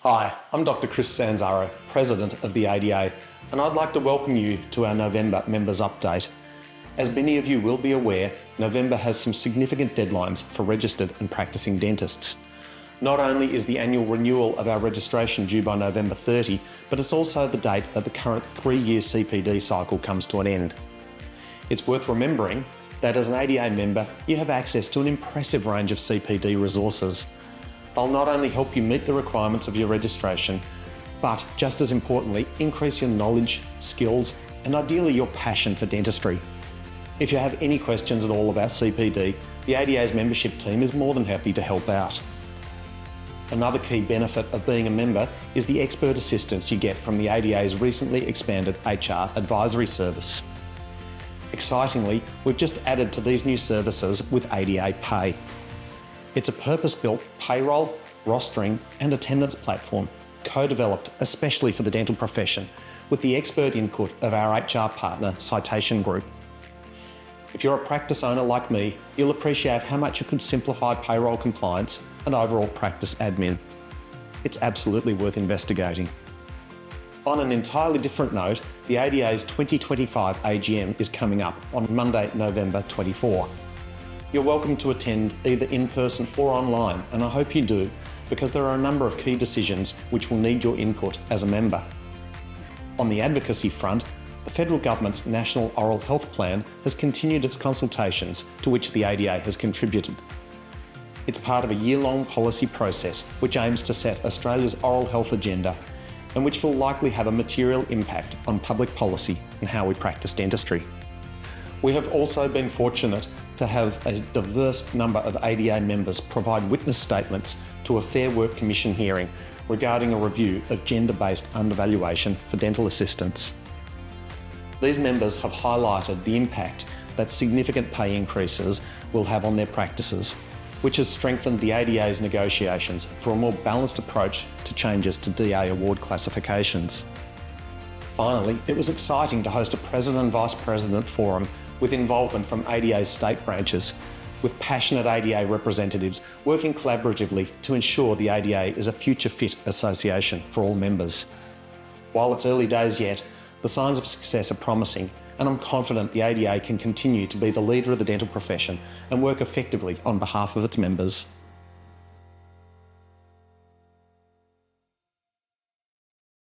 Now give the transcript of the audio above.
Hi, I'm Dr Chris Sanzaro, President of the ADA, and I'd like to welcome you to our November Members Update. As many of you will be aware, November has some significant deadlines for registered and practicing dentists. Not only is the annual renewal of our registration due by November 30, but it's also the date that the current 3-year CPD cycle comes to an end. It's worth remembering that as an ADA member, you have access to an impressive range of CPD resources. They'll not only help you meet the requirements of your registration, but just as importantly, increase your knowledge, skills, and ideally your passion for dentistry. If you have any questions at all about CPD, the ADA's membership team is more than happy to help out. Another key benefit of being a member is the expert assistance you get from the ADA's recently expanded HR advisory service. Excitingly, we've just added to these new services with ADA Pay. It's a purpose-built payroll, rostering and attendance platform, co-developed especially for the dental profession, with the expert input of our HR partner, Citation Group. If you're a practice owner like me, you'll appreciate how much it could simplify payroll compliance and overall practice admin. It's absolutely worth investigating. On an entirely different note, the ADA's 2025 AGM is coming up on Monday, November 24. You're welcome to attend either in person or online, and I hope you do, because there are a number of key decisions which will need your input as a member. On the advocacy front, the federal government's National Oral Health Plan has continued its consultations, to which the ADA has contributed. It's part of a year-long policy process which aims to set Australia's oral health agenda and which will likely have a material impact on public policy and how we practice dentistry. We have also been fortunate to have a diverse number of ADA members provide witness statements to a Fair Work Commission hearing regarding a review of gender-based undervaluation for dental assistants. These members have highlighted the impact that significant pay increases will have on their practices, which has strengthened the ADA's negotiations for a more balanced approach to changes to DA award classifications. Finally, it was exciting to host a President and Vice President forum with involvement from ADA's state branches, with passionate ADA representatives working collaboratively to ensure the ADA is a future-fit association for all members. While it's early days yet, the signs of success are promising, and I'm confident the ADA can continue to be the leader of the dental profession and work effectively on behalf of its members.